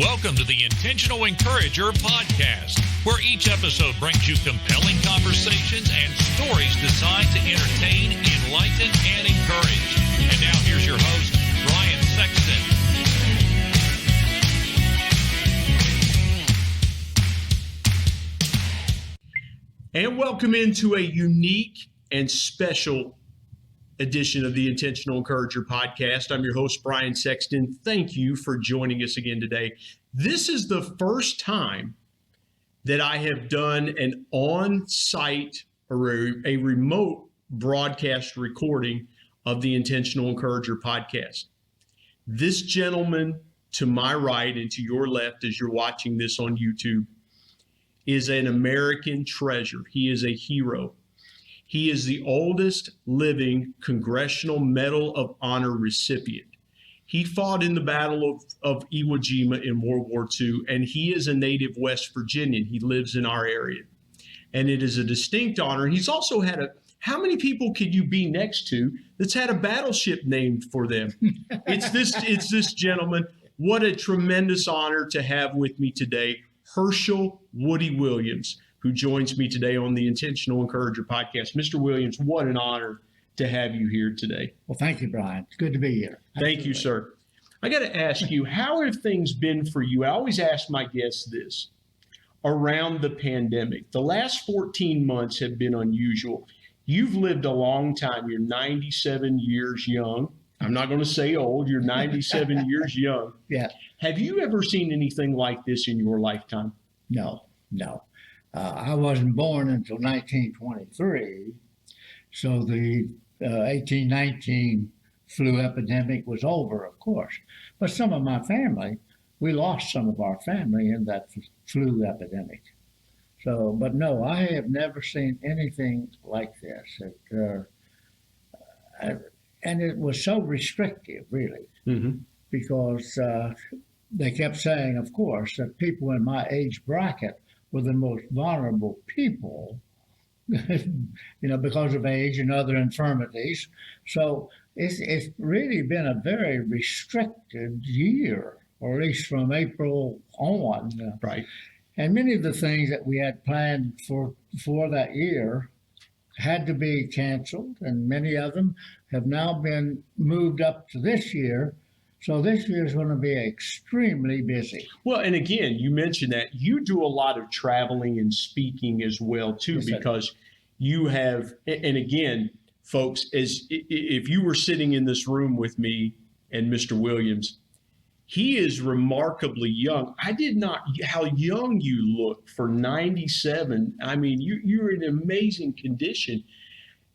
Welcome to the Intentional Encourager podcast, where each episode brings you compelling conversations and stories designed to entertain, enlighten, and encourage. And now here's your host, Brian Sexton. And welcome into a unique and special edition of the Intentional Encourager podcast. I'm your host, Brian Sexton. Thank you for joining us again today. This is the first time that I have done an on-site or a remote broadcast recording of the Intentional Encourager podcast. This gentleman to my right and to your left as you're watching this on YouTube is an American treasure. He is a hero. He is the oldest living Congressional Medal of Honor recipient. He fought in the Battle of Iwo Jima in World War II, and he is a native West Virginian. He lives in our area. And it is a distinct honor. He's also had how many people could you be next to that's had a battleship named for them? It's this gentleman. What a tremendous honor to have with me today, Hershel Woody Williams, who joins me today on the Intentional Encourager podcast. Mr. Williams, what an honor to have you here today. Well, thank you, Brian. It's good to be here. Thank you, sir. I got to ask you, how have things been for you? I always ask my guests this around the pandemic. The last 14 months have been unusual. You've lived a long time. You're 97 years young. I'm not going to say old. You're 97 years young. Yeah. Have you ever seen anything like this in your lifetime? No. I wasn't born until 1923, so the 1819 flu epidemic was over, of course. But some of my family, we lost some of our family in that flu epidemic. So, but no, I have never seen anything like this. And it was so restrictive, really, because they kept saying, of course, that people in my age bracket were the most vulnerable people, because of age and other infirmities. So it's really been a very restricted year, or at least from April on. Right. And many of the things that we had planned for that year had to be canceled, and many of them have now been moved up to this year. So this year is going to be extremely busy. Well, and again, you mentioned that you do a lot of traveling and speaking as well, too, yes, because you have, and again, folks, as if you were sitting in this room with me and Mr. Williams, he is remarkably young. I did not, how young you look for 97. I mean, you're in amazing condition.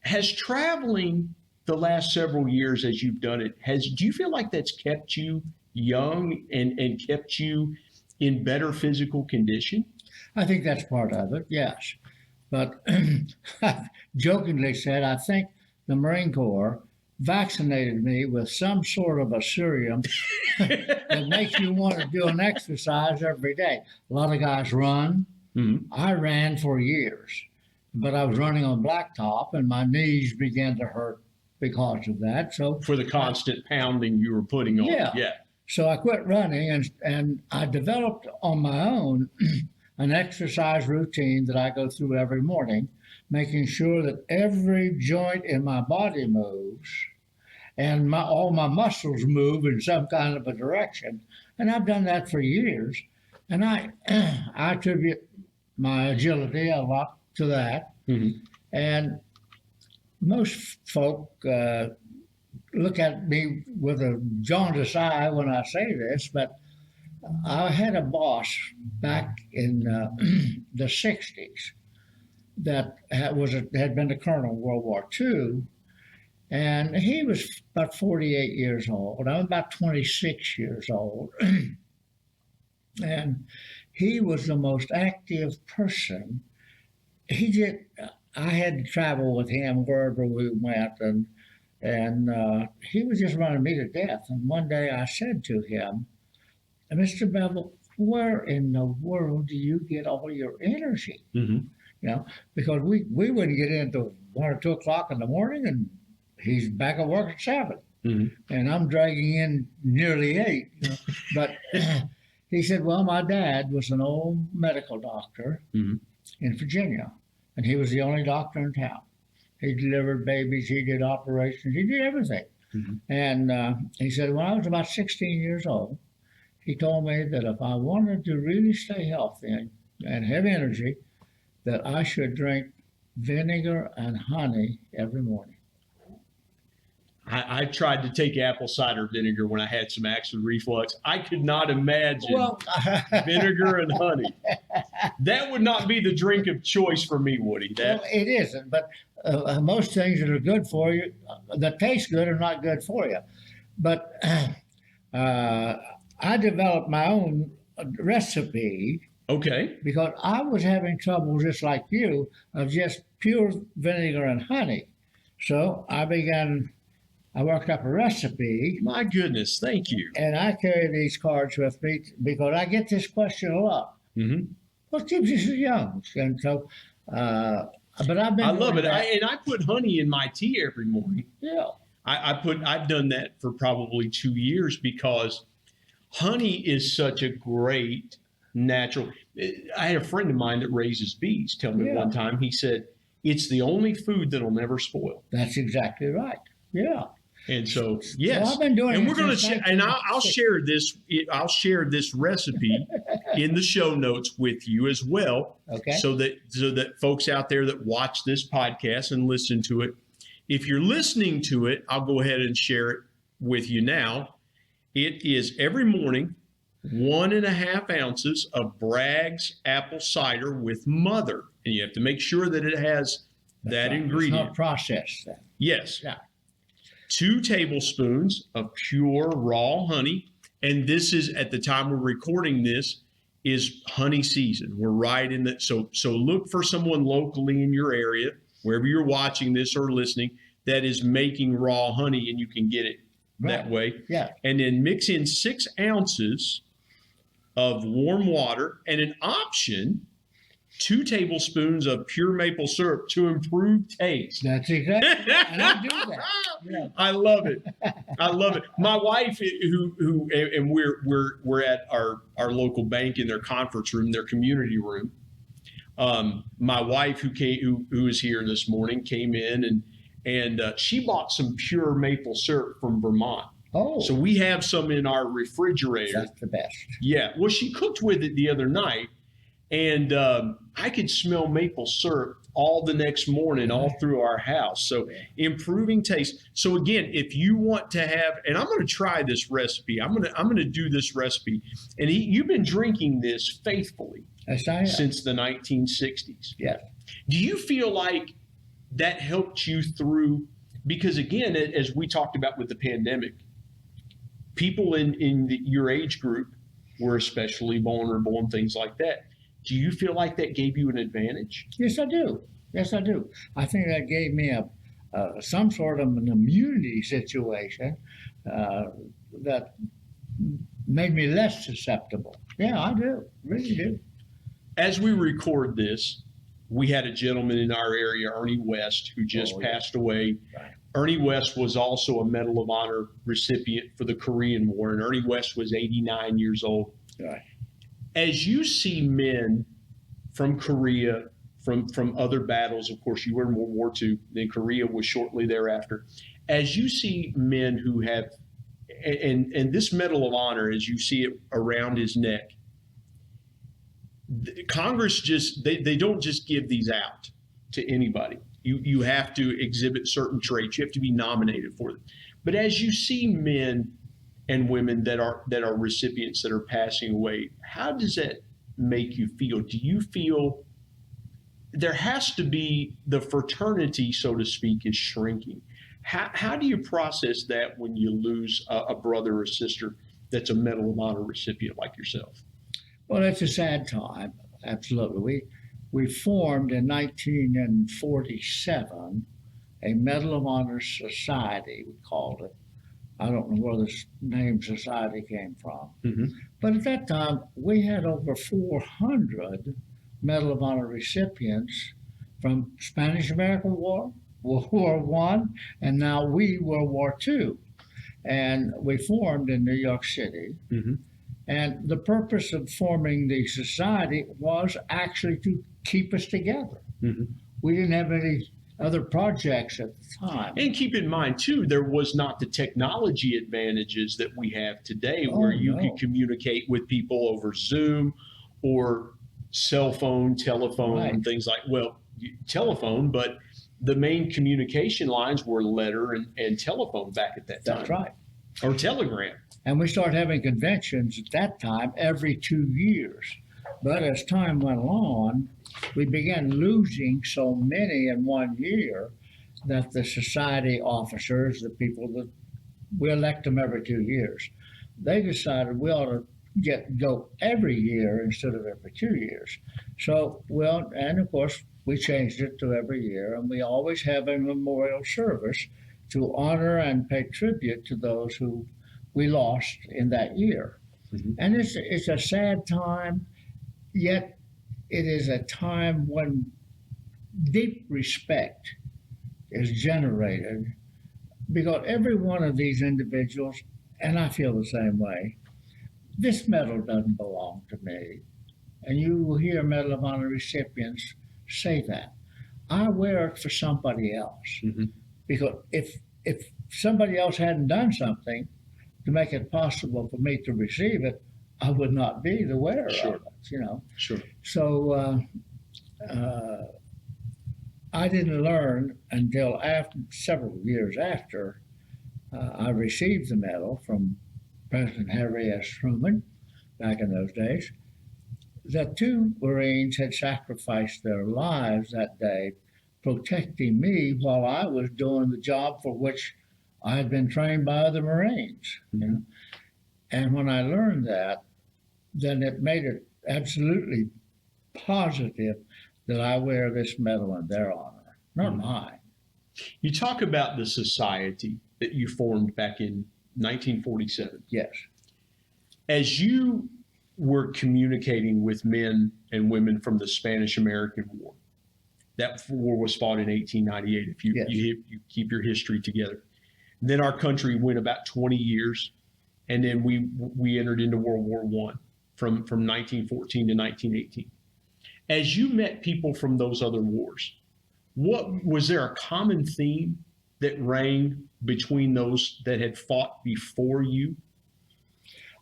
Has traveling the last several years as you've done it, do you feel like that's kept you young and kept you in better physical condition? I think that's part of it, yes. But I jokingly said, I think the Marine Corps vaccinated me with some sort of a serum that makes you want to do an exercise every day. A lot of guys run. Mm-hmm. I ran for years, but I was running on blacktop and my knees began to hurt because of that. So for the constant pounding you were putting on. Yeah. So I quit running and I developed on my own an exercise routine that I go through every morning, making sure that every joint in my body moves and all my muscles move in some kind of a direction. And I've done that for years. And I attribute my agility a lot to that. Mm-hmm. And most folk look at me with a jaundiced eye when I say this, but I had a boss back in the 60s that had been a colonel in World War II, and he was about 48 years old. I'm about 26 years old. And he was the most active person. I had to travel with him wherever we went, and he was just running me to death. And one day I said to him, Mr. Bevel, where in the world do you get all your energy? Mm-hmm. Because we wouldn't get into 1 or 2 o'clock in the morning, and he's back at work at 7. Mm-hmm. And I'm dragging in nearly 8. But He said, well, my dad was an old medical doctor Mhm. in Virginia, and he was the only doctor in town. He delivered babies, he did operations, he did everything. Mhm. And he said, when I was about 16 years old, he told me that if I wanted to really stay healthy and have energy, that I should drink vinegar and honey every morning. I tried to take apple cider vinegar when I had some acid reflux. I could not imagine vinegar and honey. That would not be the drink of choice for me, Woody. Well, it isn't, but most things that are good for you, that taste good, are not good for you. But I developed my own recipe. Okay. Because I was having trouble, just like you, of just pure vinegar and honey. So I worked up a recipe. My goodness, thank you. And I carry these cards with me because I get this question a lot. Mm-hmm. What keeps you so young? And so, but I've been. I love it. that. I put honey in my tea every morning. Yeah. I've done that for probably 2 years because honey is such a great natural. I had a friend of mine that raises bees tell me one time, he said, it's the only food that'll never spoil. That's exactly right. Yeah. And so, yes, well, I've been doing and it we're going to since and I'll share this. I'll share this recipe in the show notes with you as well. Okay. So that folks out there that watch this podcast and listen to it, if you're listening to it, I'll go ahead and share it with you now. It is every morning 1.5 ounces of Bragg's apple cider with mother, and you have to make sure that it has that ingredient. It's not processed then. Yes. Yeah. 2 tablespoons of pure raw honey. And this is, at the time we're recording this, is honey season. We're right in that. So look for someone locally in your area, wherever you're watching this or listening, that is making raw honey, and you can get it that way. Yeah. And then mix in 6 ounces of warm water, and an option, 2 tablespoons of pure maple syrup to improve taste. That's exactly. And I do that. Yeah. I love it. I love it. My wife, who and we're at our local bank in their conference room, their community room. My wife, who is here this morning, came in and she bought some pure maple syrup from Vermont. Oh. So we have some in our refrigerator. That's the best. Yeah. Well, she cooked with it the other night, and I could smell maple syrup all the next morning, all through our house. So improving taste. So again, if you want to have, and I'm going to try this recipe. I'm going to do this recipe. And you've been drinking this faithfully since the 1960s. Yeah. Do you feel like that helped you through? Because again, as we talked about with the pandemic, people in your age group were especially vulnerable and things like that. Do you feel like that gave you an advantage? Yes, I do. Yes, I do. I think that gave me some sort of an immunity situation that made me less susceptible. Yeah, I do. Really do. As we record this, we had a gentleman in our area, Ernie West, who just passed away. Right. Ernie West was also a Medal of Honor recipient for the Korean War, and Ernie West was 89 years old. Right. As you see men from Korea, from other battles, of course, you were in World War II, then Korea was shortly thereafter. As you see men who have, and this Medal of Honor, as you see it around his neck, Congress they don't just give these out to anybody. You have to exhibit certain traits. You have to be nominated for them. But as you see men and women that are recipients that are passing away, how does that make you feel? Do you feel there has to be the fraternity, so to speak, is shrinking? How do you process that when you lose a brother or sister that's a Medal of Honor recipient like yourself? Well, it's a sad time. Absolutely. We formed in 1947 a Medal of Honor Society, we called it. I don't know where this name society came from. Mm-hmm. But at that time, we had over 400 Medal of Honor recipients from Spanish-American War, World War I, and now World War II. And we formed in New York City. Mm-hmm. And the purpose of forming the society was actually to keep us together. Mm-hmm. We didn't have any other projects at the time. And keep in mind, too, there was not the technology advantages that we have today where you could communicate with people over Zoom or cell phone, telephone, Right. and things like, well, telephone, but the main communication lines were letter and telephone back at that time. That's right. Or telegram. And we started having conventions at that time every 2 years. But as time went on, we began losing so many in 1 year that the society officers, the people that we elect them every 2 years, they decided we ought to go every year instead of every 2 years. So, well, and of course, we changed it to every year, and we always have a memorial service to honor and pay tribute to those who we lost in that year. Mm-hmm. And it's a sad time, yet it is a time when deep respect is generated, because every one of these individuals, and I feel the same way, this medal doesn't belong to me. And you will hear Medal of Honor recipients say that. I wear it for somebody else. Mm-hmm. Because if somebody else hadn't done something to make it possible for me to receive it, I would not be the wearer Sure. of it, you know. Sure. So I didn't learn until several years after I received the medal from President Harry S. Truman back in those days, that 2 Marines had sacrificed their lives that day protecting me while I was doing the job for which I had been trained by other Marines. You know? And when I learned that, then it made it absolutely positive that I wear this medal in their honor, not mine. You talk about the society that you formed back in 1947. Yes. As you were communicating with men and women from the Spanish-American War, that war was fought in 1898, if you keep your history together. Then our country went about 20 years, and then we entered into World War I from 1914 to 1918. As you met people from those other wars, was there a common theme that rang between those that had fought before you?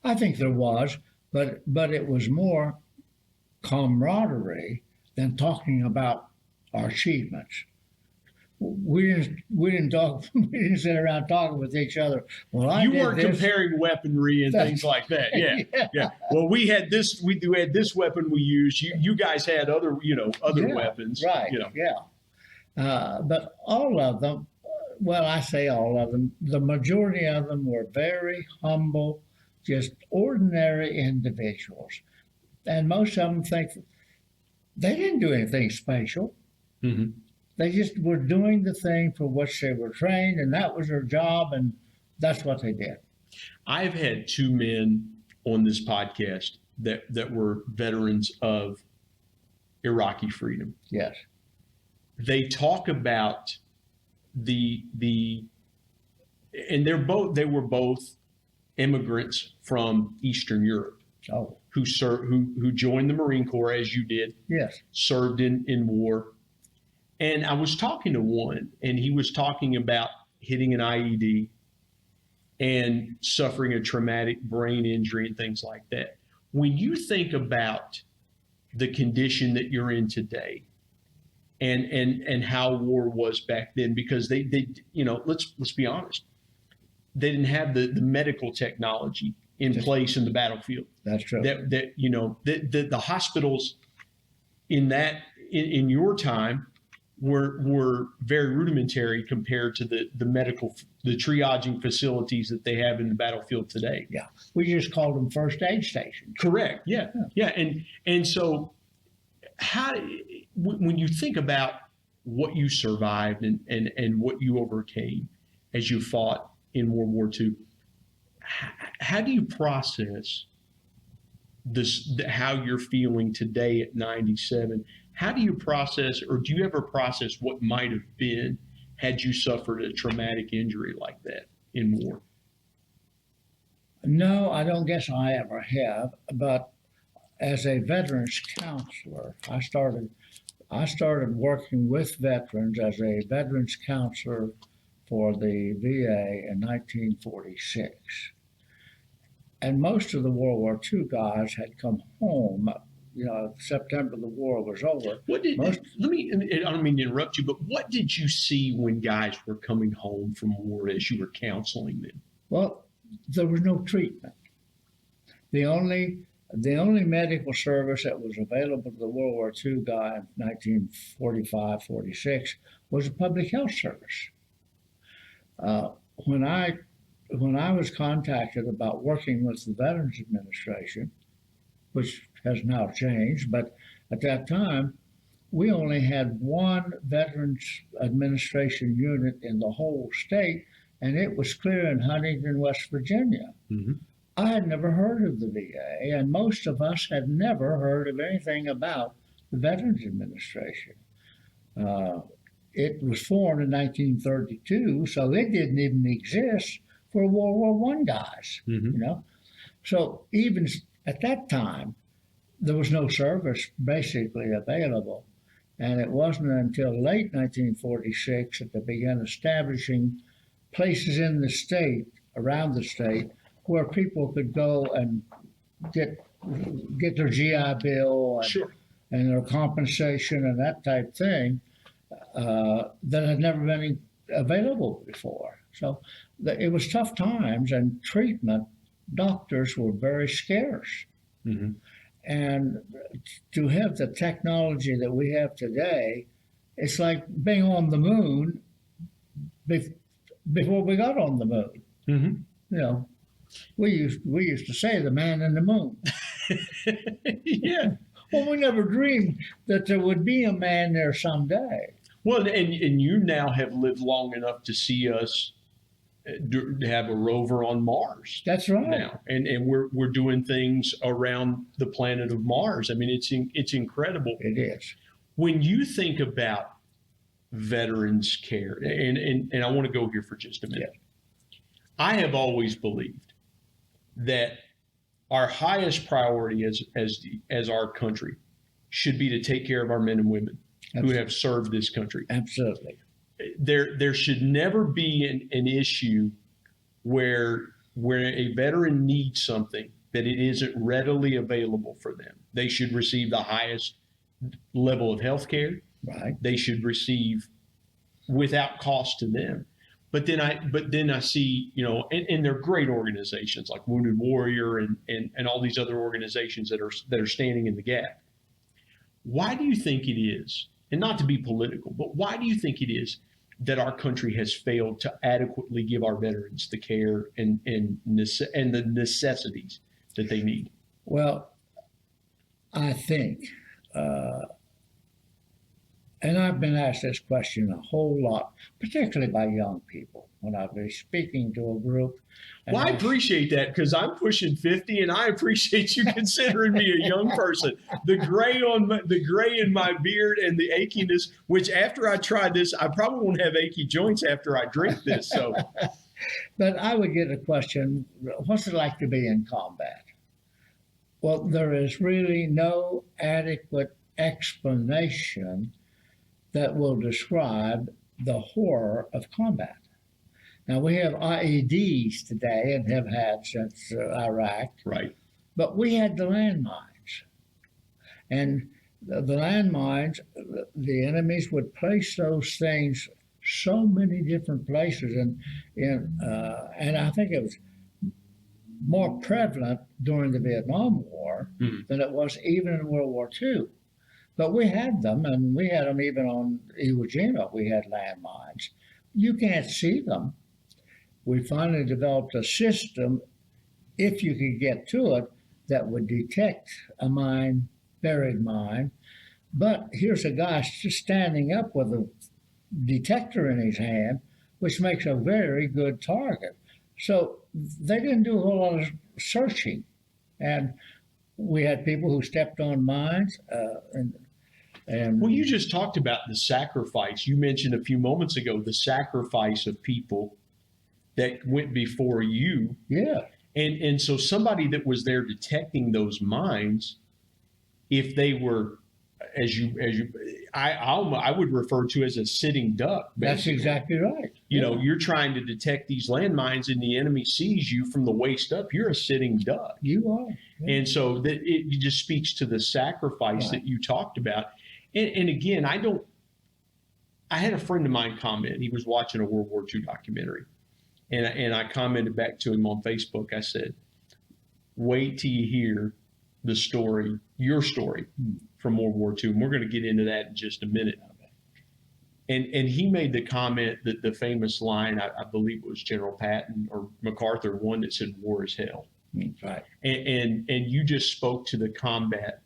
I think there was, but it was more camaraderie than talking about our achievements. We didn't talk. We didn't sit around talking with each other. Well, you weren't comparing weaponry and things like that. Yeah, yeah. Well, we had this. We had this weapon we used. You guys had other weapons. Right. You know. Yeah. But all of them. Well, I say all of them. The majority of them were very humble, just ordinary individuals, and most of them think they didn't do anything special. Mm-hmm. They just were doing the thing for which they were trained, and that was their job, and that's what they did. I've had 2 men on this podcast that were veterans of Iraqi freedom. Yes. They talk about and they were both immigrants from Eastern Europe. Oh. Who joined the Marine Corps, as you did. Yes. Served in war. And I was talking to one, and he was talking about hitting an IED and suffering a traumatic brain injury and things like that. When you think about the condition that you're in today and how war was back then, because they let's be honest, they didn't have the medical technology in place in the battlefield. That's true. The hospitals in your time were very rudimentary compared to the triaging facilities that they have in the battlefield today. Yeah, we just called them first aid stations. Correct. Yeah. And so when you think about what you survived and what you overcame as you fought in World War II, how do you process how you're feeling today at 97? How do you process, or do you ever process what might have been had you suffered a traumatic injury like that in war? No, I don't guess I ever have. But as a veterans counselor, I started working with veterans as a veterans counselor for the VA in 1946. And most of the World War II guys had come home. September the war was over. I don't mean to interrupt you, but what did you see when guys were coming home from war as you were counseling them? Well, there was no treatment. The only medical service that was available to the World War II guy in 1945, 46 was a public health service. When I was contacted about working with the Veterans Administration, which has now changed, but at that time, we only had one Veterans Administration unit in the whole state, and it was clear in Huntington, West Virginia. Mm-hmm. I had never heard of the VA, and most of us had never heard of anything about the Veterans Administration. It was formed in 1932, so it didn't even exist for World War I guys, Mm-hmm. So even at that time, there was no service basically available. And it wasn't until late 1946 that they began establishing places in the state, around the state, where people could go and get their GI Bill and, Sure. and their compensation and that type thing that had never been available before. So it was tough times, and treatment, doctors were very scarce. Mm-hmm. And to have the technology that we have today, it's like being on the moon before we got on the moon. Mm-hmm. We used to say the man in the moon. Yeah. Well, we never dreamed that there would be a man there someday. Well, and you now have lived long enough to see us have a rover on Mars. That's right. Now, and we're doing things around the planet of Mars. I mean, it's incredible. It is. When you think about veterans care, and I want to go here for just a minute. Yeah. I have always believed that our highest priority as our country should be to take care of our men and women who have served this country. Absolutely. There should never be an issue where a veteran needs something that it isn't readily available for them. They should receive the highest level of health care. Right. They should receive without cost to them. But then I see, and they're great organizations like Wounded Warrior and all these other organizations that are standing in the gap. Why do you think it is, and not to be political, but why do you think it is that our country has failed to adequately give our veterans the care and the necessities that they need? Well, I think, and I've been asked this question a whole lot, particularly by young people when I've been speaking to a group. Well, I appreciate that, because I'm pushing 50, and I appreciate you considering me a young person. The gray in my beard and the achiness, which after I try this, I probably won't have achy joints after I drink this. So, but I would get a question: what's it like to be in combat? Well, there is really no adequate explanation that will describe the horror of combat. Now, we have IEDs today and have had since Iraq. right. But we had the landmines. And the landmines, the enemies would place those things so many different places. And I think it was more prevalent during the Vietnam War than it was even in World War II. But we had them, and we had them even on Iwo Jima. We had landmines. You can't see them. We finally developed a system, if you could get to it, that would detect a mine, buried mine. But here's a guy just standing up with a detector in his hand, which makes a very good target. So they didn't do a whole lot of searching. And we had people who stepped on mines. Well, you just talked about the sacrifice. You mentioned a few moments ago the sacrifice of people that went before you. Yeah. And so somebody that was there detecting those mines, if they were, I would refer to as a sitting duck. Basically. That's exactly right. You know, you're trying to detect these landmines and the enemy sees you from the waist up. You're a sitting duck. You are. Yeah. And so that it just speaks to the sacrifice that you talked about. And again, I had a friend of mine comment. He was watching a World War II documentary. And I commented back to him on Facebook. I said, wait till you hear the story, your story from World War II. And we're going to get into that in just a minute. And he made the comment that the famous line, I believe it was General Patton or MacArthur, one that said, war is hell. Right. And you just spoke to the combat.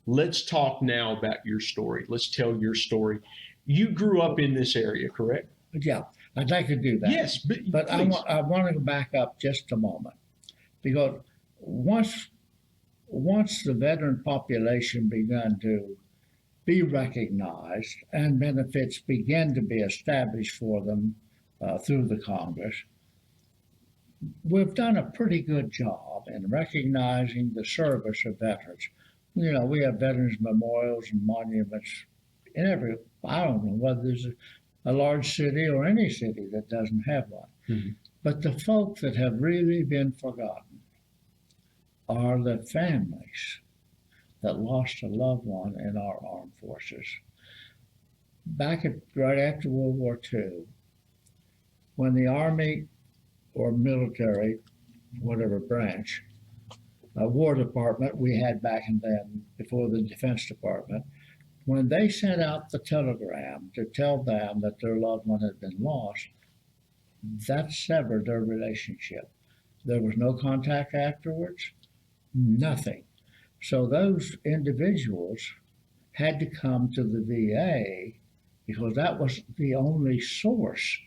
Let's talk now about your story. Let's tell your story. You grew up in this area, correct? Yeah, I'd like to do that. Yes, but I want to back up just a moment, because once the veteran population began to be recognized and benefits began to be established for them through the Congress, we've done a pretty good job in recognizing the service of veterans. You know, we have veterans memorials and monuments in every, I don't know whether there's a large city or any city that doesn't have one. Mm-hmm. But the folk that have really been forgotten are the families that lost a loved one in our armed forces. Right after World War II, when the Army or military, whatever branch, War Department we had back then before the Defense Department, when they sent out the telegram to tell them that their loved one had been lost, that severed their relationship. There was no contact afterwards, nothing. So those individuals had to come to the VA because that was the only source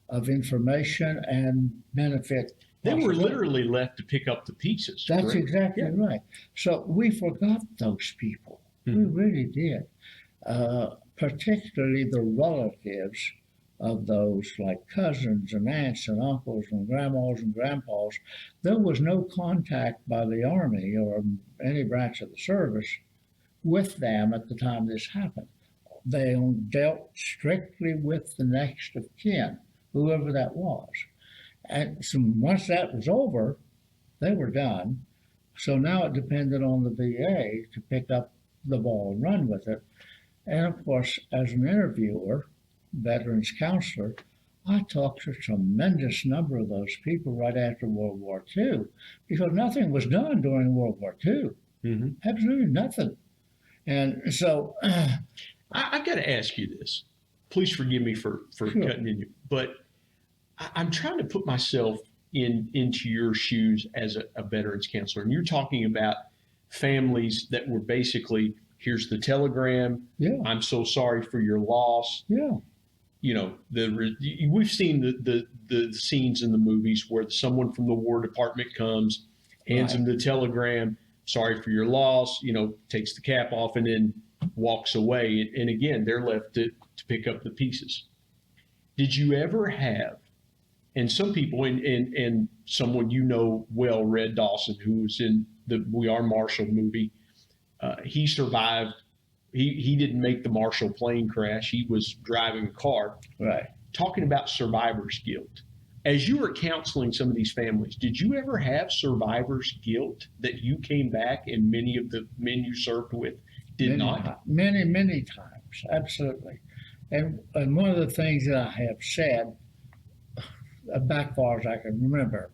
of information and benefit. They were literally left to pick up the pieces. That's correct? Exactly right. So we forgot those people. Mm-hmm. We really did. Particularly the relatives of those, like cousins and aunts and uncles and grandmas and grandpas. There was no contact by the Army or any branch of the service with them at the time this happened. They dealt strictly with the next of kin, whoever that was. And so once that was over, they were done. So now it depended on the VA to pick up the ball and run with it. And of course, as an interviewer, veterans counselor, I talked to a tremendous number of those people right after World War II because nothing was done during World War II. Mm-hmm. Absolutely nothing. And so I've got to ask you this. Please forgive me for sure. Cutting in you, but I'm trying to put myself into your shoes as a veterans counselor. And you're talking about families that were basically, here's the telegram. Yeah. I'm so sorry for your loss. Yeah. You know, we've seen the scenes in the movies where someone from the War Department comes, hands them the telegram, sorry for your loss, you know, takes the cap off and then walks away. And again, they're left to pick up the pieces. Did you ever have, and some people, and someone you know well, Red Dawson, who was in the We Are Marshall movie, he survived. He didn't make the Marshall plane crash. He was driving a car. Right. Talking about survivor's guilt. As you were counseling some of these families, did you ever have survivor's guilt that you came back and many of the men you served with did not? Many times, absolutely. And one of the things that I have said, back far as I can remember,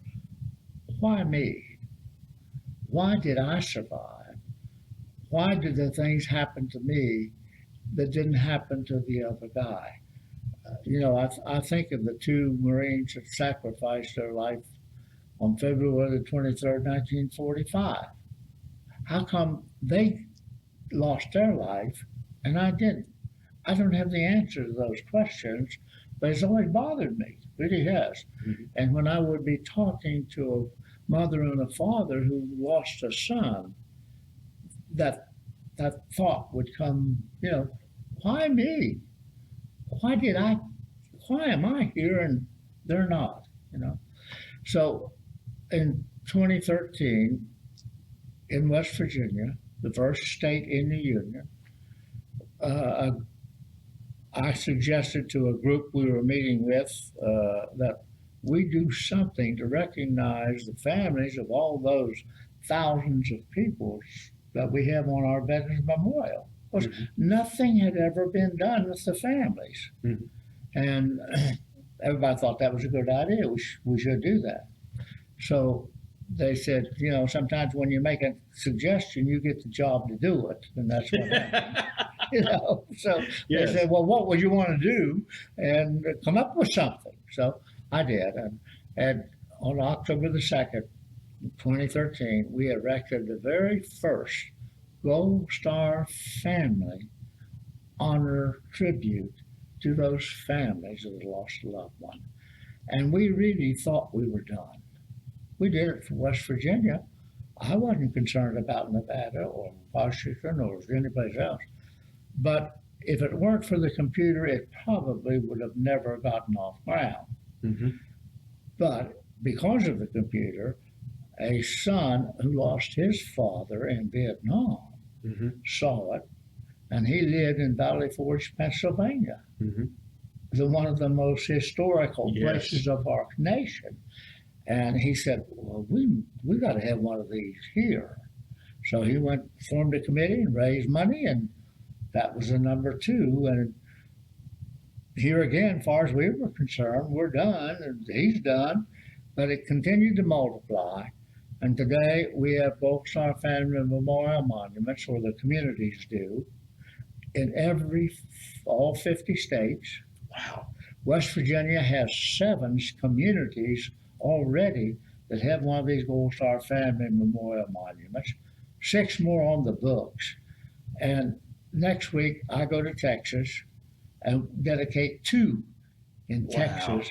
why me? Why did I survive? Why did the things happen to me that didn't happen to the other guy? You know, I think of the two Marines that sacrificed their life on February the 23rd, 1945. How come they lost their life and I didn't? I don't have the answer to those questions, but it's always bothered me. It really has. Mm-hmm. And when I would be talking to a mother and a father who lost a son, that thought would come, you know, why me? Why am I here and they're not, you know? So in 2013, in West Virginia, the first state in the Union, I suggested to a group we were meeting with that we do something to recognize the families of all those thousands of people that we have on our Veterans Memorial. Because nothing had ever been done with the families. And everybody thought that was a good idea. We should do that. So they said, you know, sometimes when you make a suggestion, you get the job to do it. And that's what happened. You know, so they said, well, what would you want to do? And come up with something. So I did. And on October the 2nd, 2013, we erected the very first Gold Star Family Honor Tribute to those families that had lost a loved one. And we really thought we were done. We did it for West Virginia. I wasn't concerned about Nevada or Washington or anybody else. But if it weren't for the computer, it probably would have never gotten off ground. But because of the computer, a son who lost his father in Vietnam saw it, and he lived in Valley Forge, Pennsylvania, one of the most historical places of our nation. And he said, well, we got to have one of these here. So he formed a committee and raised money, and that was the number 2. And here again, as far as we were concerned, we're done, and he's done, but it continued to multiply. And today we have Gold Star Family Memorial Monuments, or the communities do, in all 50 states. Wow. West Virginia has 7 communities already that have one of these Gold Star Family Memorial Monuments, 6 more on the books. And next week I go to Texas and dedicate 2 in Texas,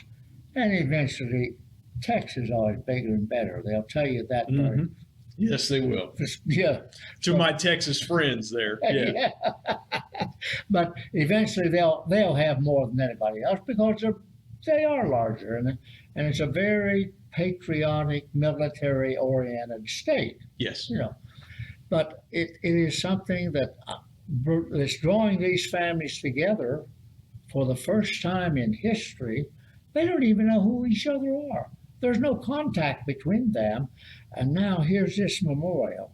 and eventually Texas is always bigger and better. They'll tell you that. Yes, they will. Yeah. To my Texas friends there. Yeah. But eventually they'll have more than anybody else because they are larger, and it's a very patriotic, military-oriented state. Yes. You know, but it is something that's drawing these families together for the first time in history. They don't even know who each other are. There's no contact between them. And now here's this memorial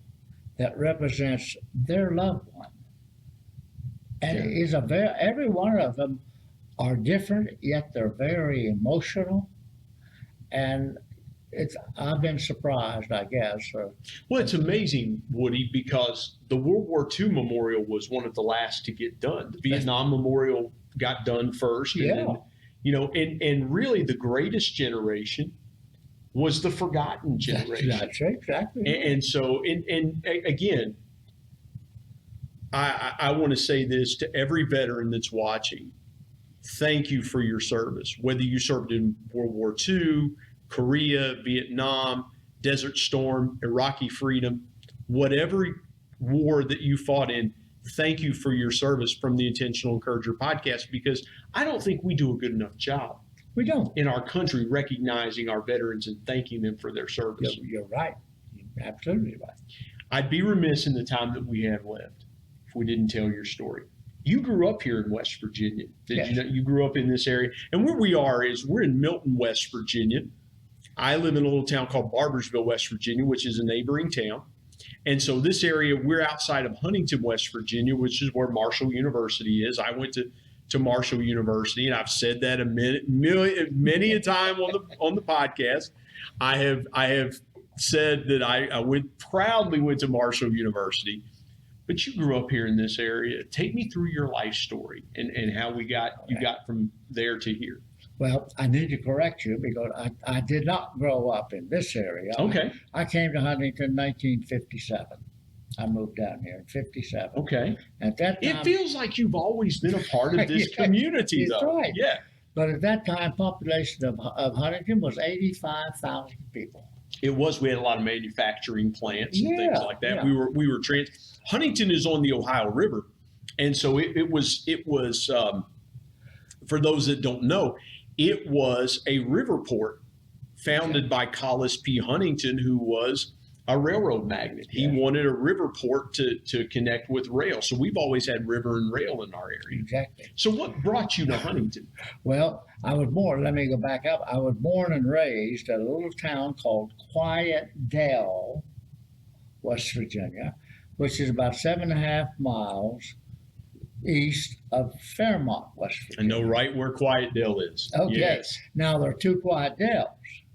that represents their loved one. And it is every one of them are different, yet they're very emotional. And I've been surprised, I guess. Well, it's amazing, Woody, because the World War II memorial was one of the last to get done. The Vietnam memorial got done first. And then, you know, and really the greatest generation was the forgotten generation. That's exactly. And so, and again, I want to say this to every veteran that's watching. Thank you for your service. Whether you served in World War II, Korea, Vietnam, Desert Storm, Iraqi freedom, whatever war that you fought in, thank you for your service from the Intentional Encourager podcast, because I don't think we do a good enough job. We don't. In our country, recognizing our veterans and thanking them for their service. You're right. You're absolutely right. I'd be remiss in the time that we have left if we didn't tell your story. You grew up here in West Virginia. Did you know you grew up in this area? And where we are is we're in Milton, West Virginia. I live in a little town called Barbersville, West Virginia, which is a neighboring town. And so this area, we're outside of Huntington, West Virginia, which is where Marshall University is. I went to Marshall University, and I've said that many a time on the podcast. I have said that I proudly went to Marshall University, but you grew up here in this area. Take me through your life story and how you got from there to here. Well, I need to correct you because I did not grow up in this area. Okay. I came to Huntington in 1957. I moved down here in 57. Okay. At that time, it feels like you've always been a part of this community, that's though. Right. Yeah. But at that time, population of Huntington was 85,000 people. It was. We had a lot of manufacturing plants and things like that. Yeah. We were Huntington is on the Ohio River, and so it was. For those that don't know, it was a river port founded by Collis P. Huntington, who was a railroad magnate. He wanted a river port to connect with rail. So we've always had river and rail in our area. Exactly. So what brought you to Huntington? Well, let me go back up. I was born and raised at a little town called Quiet Dell, West Virginia, which is about 7.5 miles east of Fairmont, West Virginia. I know right where Quiet Dell is. Okay. Yes. Now, there are 2 Quiet Dells.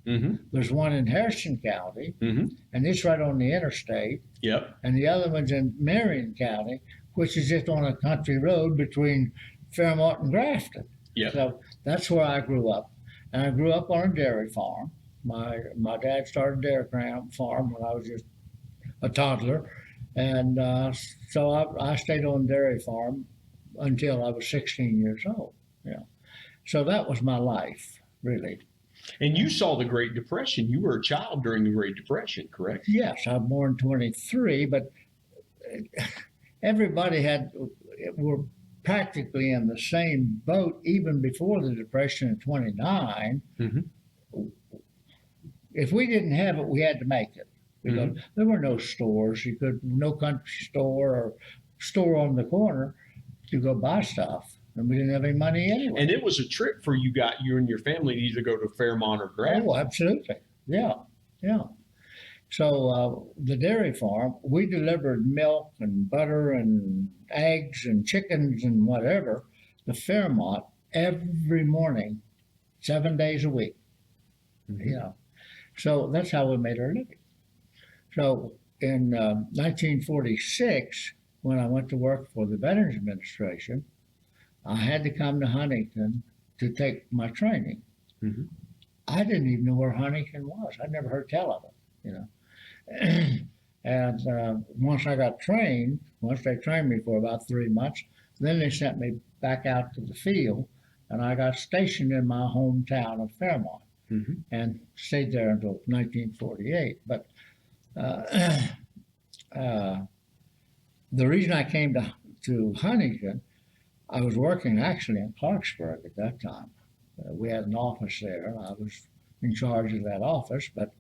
Mm-hmm. There's one in Harrison County, and it's right on the interstate. Yep. And the other one's in Marion County, which is just on a country road between Fairmont and Grafton. Yep. So that's where I grew up. And I grew up on a dairy farm. My dad started a dairy farm when I was just a toddler. And so I stayed on a dairy farm until I was 16 years old. Yeah. So that was my life, really. And you saw the Great Depression. You were a child during the Great Depression, correct? Yes, I was born 23, but everybody were practically in the same boat even before the Depression in 29. Mm-hmm. If we didn't have it, we had to make it. Because there were no stores. No country store or store on the corner to go buy stuff. And we didn't have any money anyway. And it was a trip for you and your family to either go to Fairmont or Grafton. Oh, absolutely. Yeah. So the dairy farm, we delivered milk and butter and eggs and chickens and whatever to Fairmont every morning, 7 days a week. Yeah. So that's how we made our living. So in 1946, when I went to work for the Veterans Administration, I had to come to Huntington to take my training. Mm-hmm. I didn't even know where Huntington was. I'd never heard tell of it, And once I got trained, once they trained me for about 3 months, then they sent me back out to the field, and I got stationed in my hometown of Fairmont and stayed there until 1948. But the reason I came to Huntington, I was working actually in Clarksburg at that time. We had an office there, and I was in charge of that office. But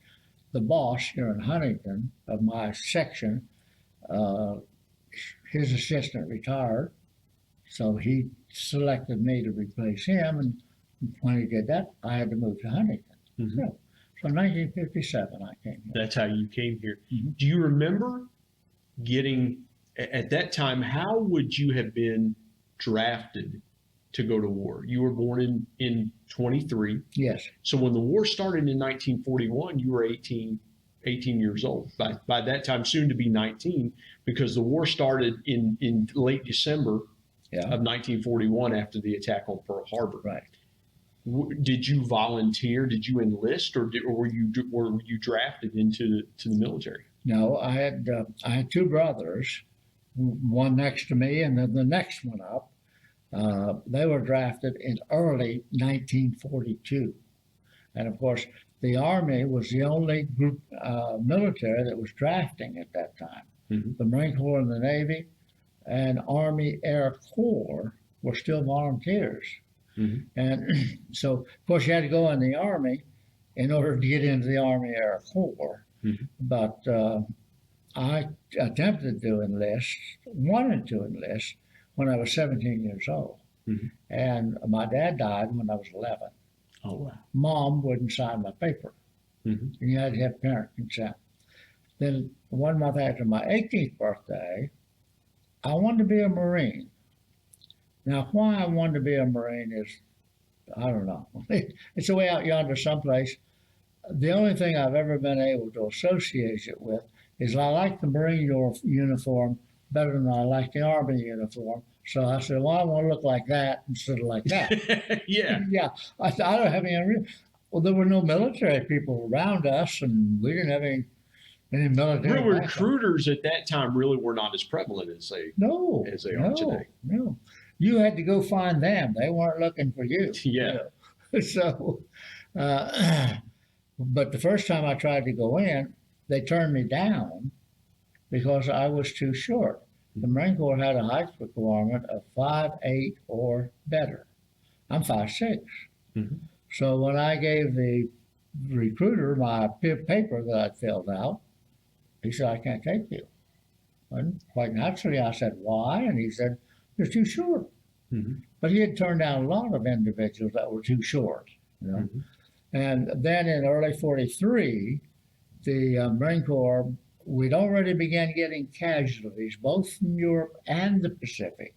the boss here in Huntington of my section, his assistant retired, so he selected me to replace him. And when he did that, I had to move to Huntington. So in 1957, I came here. That's how you came here. Do you remember getting, at that time, how would you have been drafted to go to war? You were born in 23. Yes. So when the war started in 1941, you were 18 years old. By that time, soon to be 19, because the war started in late December of 1941 after the attack on Pearl Harbor. Right. Did you volunteer? Did you enlist, or were you drafted into the military? No, I had 2 brothers, one next to me, and then the next one up. They were drafted in early 1942, and of course, the Army was the only group military that was drafting at that time. The Marine Corps and the Navy, and Army Air Corps were still volunteers. And so, of course, you had to go in the Army in order to get into the Army Air Corps. But I attempted to wanted to enlist when I was 17 years old. And my dad died when I was 11. Oh, wow. Mom wouldn't sign my paper. And you had to have parent consent. Then 1 month after my 18th birthday, I wanted to be a Marine. Now, why I wanted to be a Marine is, I don't know. It's way out yonder someplace. The only thing I've ever been able to associate it with is I like the Marine uniform better than I like the Army uniform. So I said, well, I want to look like that instead of like that. Yeah. I don't have any. Well, there were no military people around us, and we didn't have any military. Real recruiters at that time really were not as prevalent as they are today. No. You had to go find them. They weren't looking for you. Yeah. So, but the first time I tried to go in, they turned me down because I was too short. The Marine Corps had a height requirement of 5'8" or better. I'm 5'6". So when I gave the recruiter my paper that I filled out. He said, I can't take you. And quite naturally, I said, why? And he said, you're too short. Mm-hmm. But he had turned down a lot of individuals that were too short. You know? Mm-hmm. And then in early 43, the Marine Corps, we'd already began getting casualties, both from Europe and the Pacific.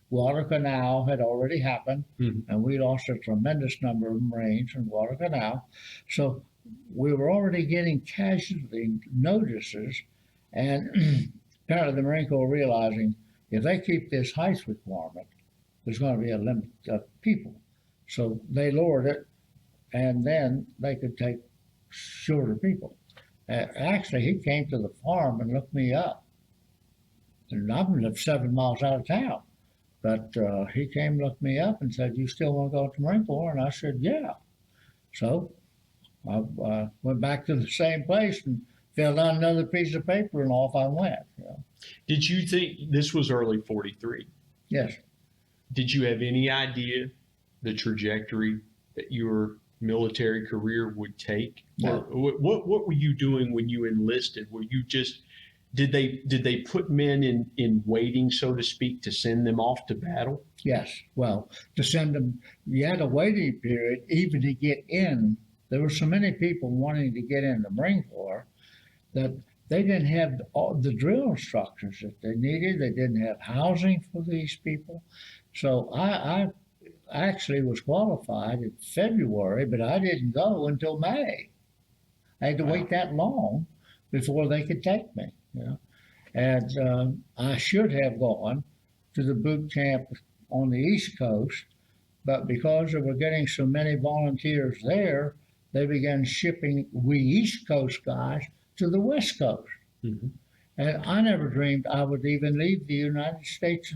Guadalcanal had already happened, and we lost a tremendous number of Marines in Guadalcanal. So we were already getting casualty notices, and apparently the Marine Corps realizing if they keep this height requirement, there's going to be a limit of people. So they lowered it, and then they could take shorter people. Actually, he came to the farm and looked me up. And I lived 7 miles out of town. But he came, looked me up, and said, you still want to go to the Marine Corps? And I said, yeah. So I went back to the same place and filled out another piece of paper, and off I went. You know. Did you think this was early 43? Yes. Did you have any idea the trajectory that your military career would take? No. Or what were you doing when you enlisted? Were you just did they put men in waiting, so to speak, to send them off to battle? Yes. Well, to send them, you had a waiting period even to get in. There were so many people wanting to get in the Marine Corps that they didn't have all the drill instructors that they needed. They didn't have housing for these people. So I actually was qualified in February, but I didn't go until May. I had to wait that long before they could take me. You know? And I should have gone to the boot camp on the East Coast, but because they were getting so many volunteers there, they began shipping we East Coast guys to the West Coast. Mm-hmm. And I never dreamed I would even leave the United States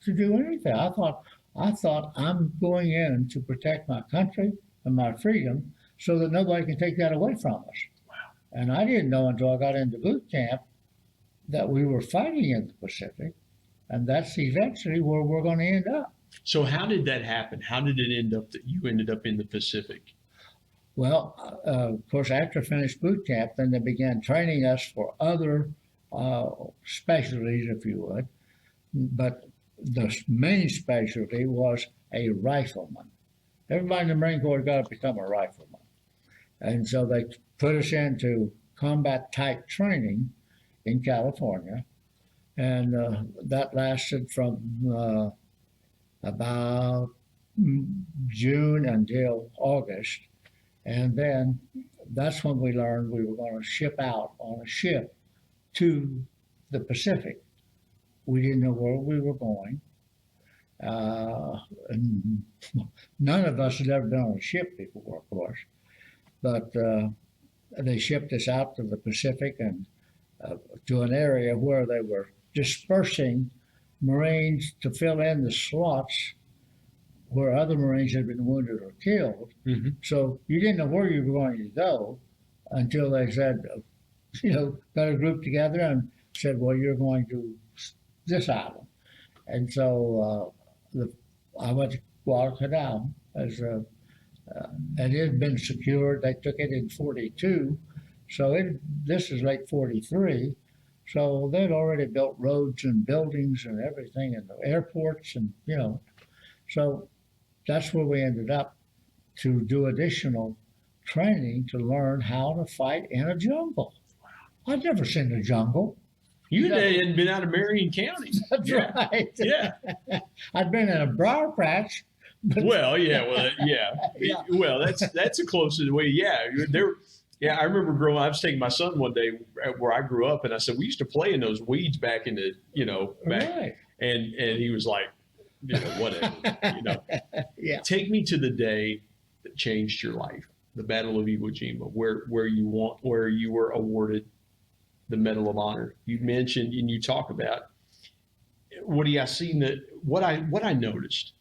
to do anything. I thought I'm going in to protect my country and my freedom so that nobody can take that away from us. Wow. And I didn't know until I got into boot camp that we were fighting in the Pacific, and that's eventually where we're going to end up. So how did that happen? How did it end up that you ended up in the Pacific? Well, of course, after I finished boot camp, then they began training us for other specialties, if you would. But the main specialty was a rifleman. Everybody in the Marine Corps got to become a rifleman. And so they put us into combat type training in California. And that lasted from about June until August. And then that's when we learned we were going to ship out on a ship to the Pacific. We didn't know where we were going. And none of us had ever been on a ship before, of course. But they shipped us out to the Pacific and to an area where they were dispersing Marines to fill in the slots where other Marines had been wounded or killed. Mm-hmm. So you didn't know where you were going to go until they said, got a group together and said, well, you're going to this island. And so I went to Guadalcanal and it had been secured. They took it in 42. So this is late 43. So they'd already built roads and buildings and everything and the airports and, so that's where we ended up to do additional training to learn how to fight in a jungle. Wow. I'd never seen a jungle. You hadn't been out of Marion County. That's right. Yeah. I'd been in a briar patch. Well, yeah. Yeah. Well, that's the closest way. Yeah. Yeah, I remember growing up. I was taking my son one day where I grew up, and I said, we used to play in those weeds back in the, back. Right. And he was like, whatever, Yeah. Take me to the day that changed your life, the Battle of Iwo Jima, where you were awarded the Medal of Honor. You mentioned and you talk about what I noticed.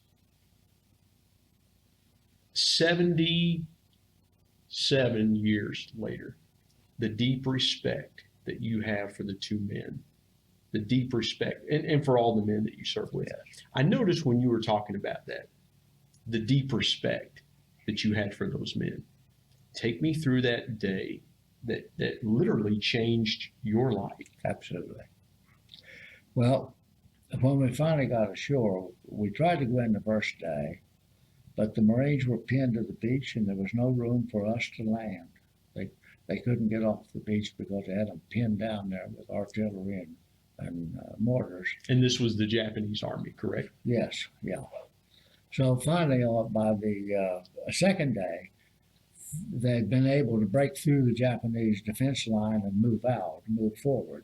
77 years later, the deep respect that you have for the two men, the deep respect, and for all the men that you serve with. Yes. I noticed when you were talking about that, the deep respect that you had for those men. Take me through that day that literally changed your life. Absolutely. Well, when we finally got ashore, we tried to go in the first day, but the Marines were pinned to the beach and there was no room for us to land. They couldn't get off the beach because they had them pinned down there with artillery and mortars. And this was the Japanese Army, correct? Yes, yeah. So finally, by the second day, they'd been able to break through the Japanese defense line and move forward.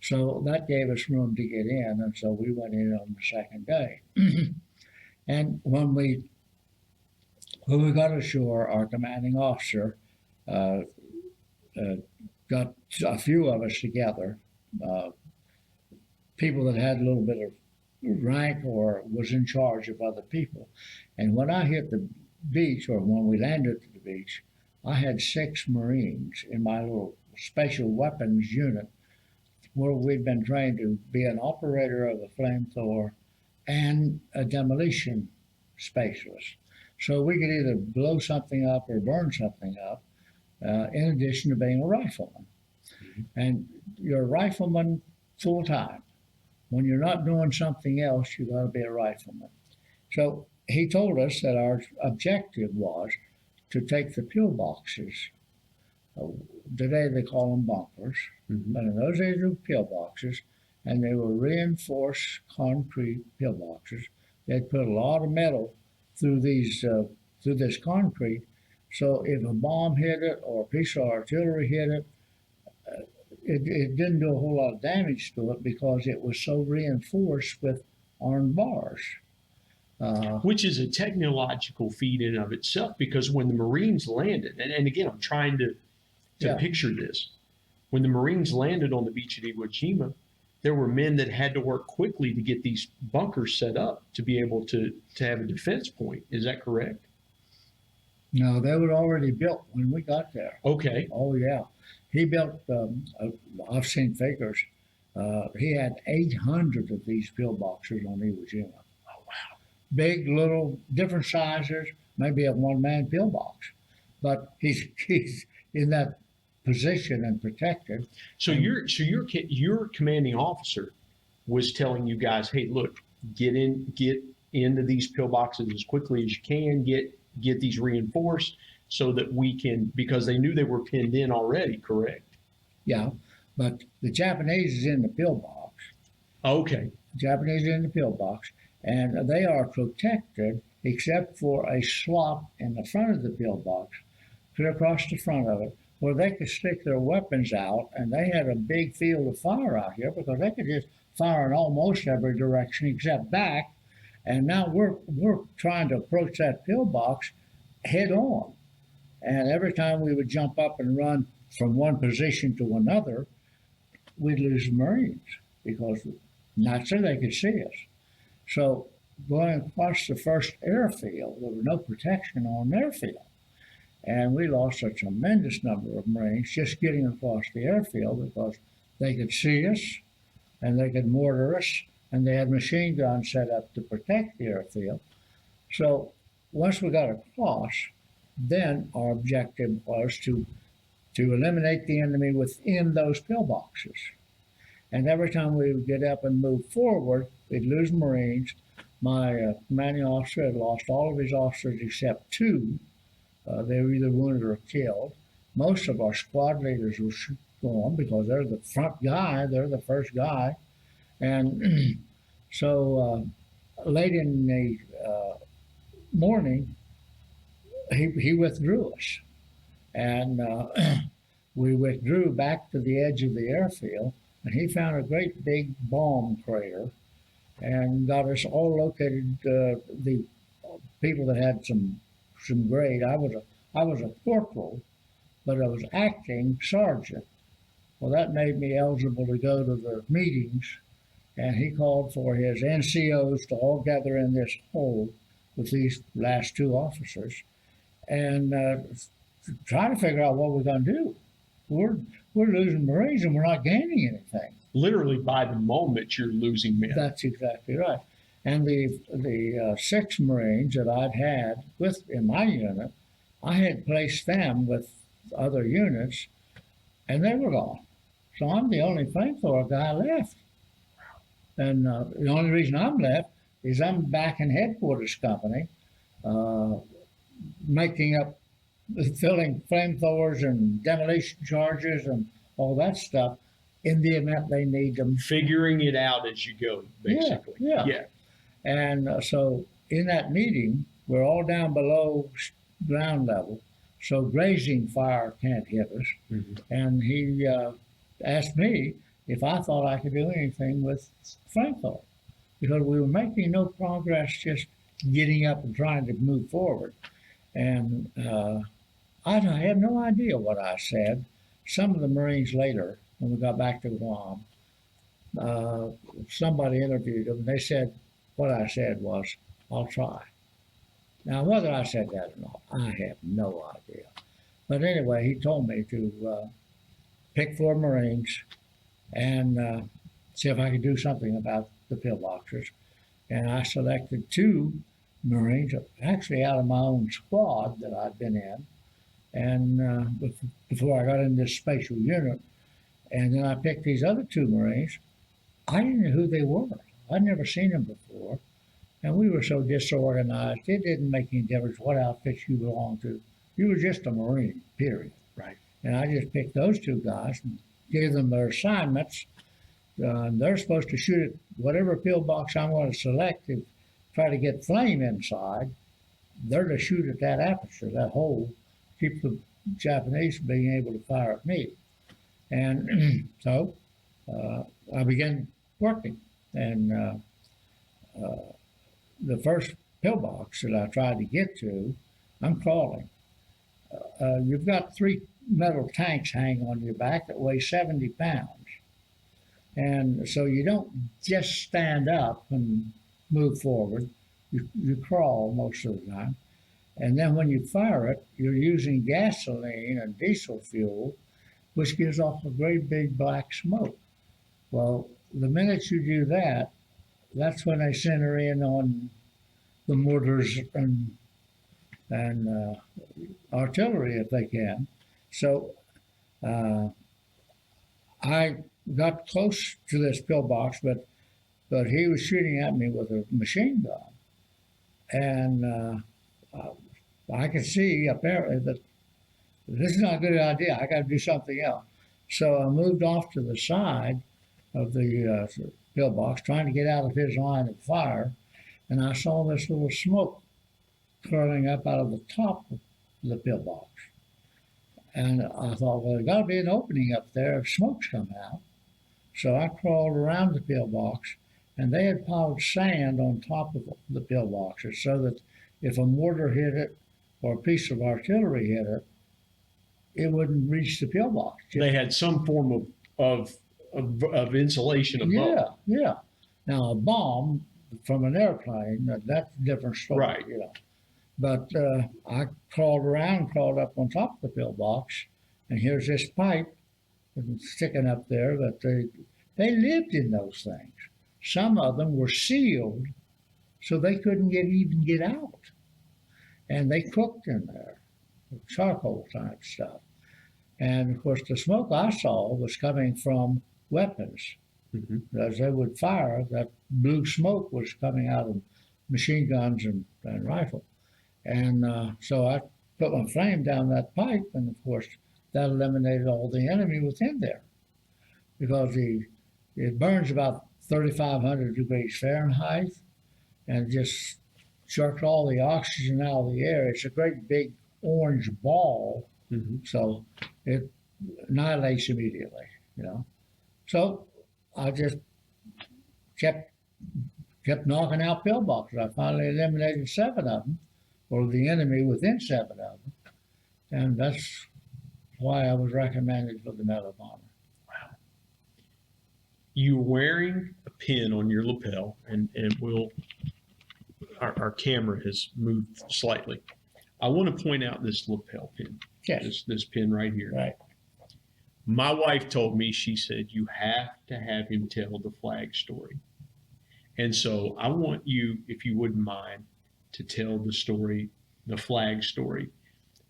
So that gave us room to get in, and so we went in on the second day. And when we got ashore, our commanding officer got a few of us together, people that had a little bit of rank or was in charge of other people. And when I hit the beach, or when we landed at the beach, I had 6 Marines in my little special weapons unit where we'd been trained to be an operator of a flamethrower and a demolition specialist. So we could either blow something up or burn something up, in addition to being a rifleman. And you're a rifleman full time. When you're not doing something else, you got to be a rifleman. So he told us that our objective was to take the pillboxes. Today they call them bunkers, but in those days they were pillboxes, and they were reinforced concrete pillboxes. They'd put a lot of metal through this concrete, so if a bomb hit it or a piece of artillery hit it, it didn't do a whole lot of damage to it because it was so reinforced with iron bars. Which is a technological feat in and of itself, because when the Marines landed, and again, I'm trying to picture this, when the Marines landed on the beach at Iwo Jima, there were men that had to work quickly to get these bunkers set up to be able to have a defense point. Is that correct? No, they were already built when we got there. Okay. Oh, yeah. He built, I've seen figures, he had 800 of these pillboxes on Iwo Jima. Oh, wow. Big, little, different sizes, maybe a one-man pillbox. But he's in that position and protected. So your commanding officer was telling you guys, hey, look, get into these pillboxes as quickly as you can, get these reinforced so that we can, because they knew they were pinned in already, correct? Yeah, but the Japanese is in the pillbox. Okay. The Japanese is in the pillbox, and they are protected except for a slot in the front of the pillbox, clear across the front of it, where they could stick their weapons out, and they had a big field of fire out here because they could just fire in almost every direction except back. And now we're trying to approach that pillbox head on. And every time we would jump up and run from one position to another, we'd lose the Marines because naturally they could see us. So going across the first airfield, there was no protection on the airfield. And we lost a tremendous number of Marines just getting across the airfield because they could see us and they could mortar us, and they had machine guns set up to protect the airfield. So once we got across, then our objective was to eliminate the enemy within those pillboxes. And every time we would get up and move forward, we'd lose Marines. My commanding officer had lost all of his officers except 2. They were either wounded or killed. Most of our squad leaders were gone because they're the front guy, they're the first guy. And so late in the morning, he withdrew us. And we withdrew back to the edge of the airfield, and he found a great big bomb crater and got us all located, the people that had some grade. I was a corporal, but I was acting sergeant. Well, that made me eligible to go to the meetings, and he called for his NCOs to all gather in this hole with these last 2 officers and try to figure out what we're going to do. We're losing Marines and we're not gaining anything. Literally by the moment you're losing men. That's exactly right. And the 6 Marines that I'd had in my unit I had placed them with other units, and they were gone. So I'm the only flamethrower guy left. And the only reason I'm left is I'm back in headquarters company, making up, filling flamethrowers and demolition charges and all that stuff in the event they need them. Figuring it out as you go, basically. Yeah. And so in that meeting, we're all down below ground level, so grazing fire can't hit us. Mm-hmm. And he asked me if I thought I could do anything with flamethrower, because we were making no progress just getting up and trying to move forward. And I have no idea what I said. Some of the Marines later, when we got back to Guam, somebody interviewed them, and they said, what I said was, I'll try. Now, whether I said that or not, I have no idea. But anyway, he told me to pick 4 Marines and see if I could do something about the pillboxers. And I selected 2 Marines, actually out of my own squad that I'd been in, and before I got in this special unit. And then I picked these other 2 Marines. I didn't know who they were. I'd never seen them before. And we were so disorganized, it didn't make any difference what outfit you belonged to. You were just a Marine, period. Right. And I just picked those 2 guys and gave them their assignments. They're supposed to shoot at whatever pillbox I'm going to select to try to get flame inside. They're to shoot at that aperture, that hole, keep the Japanese from being able to fire at me. And so I began working. And the first pillbox that I tried to get to, I'm crawling. You've got 3 metal tanks hanging on your back that weigh 70 pounds. And so you don't just stand up and move forward. You crawl most of the time. And then when you fire it, you're using gasoline and diesel fuel, which gives off a great big black smoke. Well, the minute you do that, that's when they center in on the mortars and artillery if they can. So I got close to this pillbox, but he was shooting at me with a machine gun, and I could see apparently that this is not a good idea. I got to do something else. So I moved off to the side of the pillbox, trying to get out of his line of fire, and I saw this little smoke curling up out of the top of the pillbox. And I thought, well, there's got to be an opening up there if smoke's coming out. So I crawled around the pillbox, and they had piled sand on top of the pillboxes so that if a mortar hit it or a piece of artillery hit it, it wouldn't reach the pillbox. They had some form of insulation above. Yeah. Now a bomb from an airplane, that's a different story. Right. You know. But I crawled up on top of the pillbox, and here's this pipe sticking up there. But they lived in those things. Some of them were sealed, so they couldn't even get out. And they cooked in there, charcoal type stuff. And of course, the smoke I saw was coming from weapons. Mm-hmm. As they would fire, that blue smoke was coming out of machine guns and rifle. And so I put my flame down that pipe, and of course, that eliminated all the enemy within there, because it burns about 3,500 degrees Fahrenheit, and just sucks all the oxygen out of the air. It's a great big orange ball, mm-hmm. So it annihilates immediately, you know. So I just kept knocking out pillboxes. I finally eliminated 7 of them, or the enemy within 7 of them, and that's why I was recommended for the Medal of Honor. Wow. You're wearing a pin on your lapel, and our camera has moved slightly. I want to point out this lapel pin. Yes. This pin right here. Right. My wife told me, she said, you have to have him tell the flag story. And so I want you, if you wouldn't mind, to tell the story, the flag story.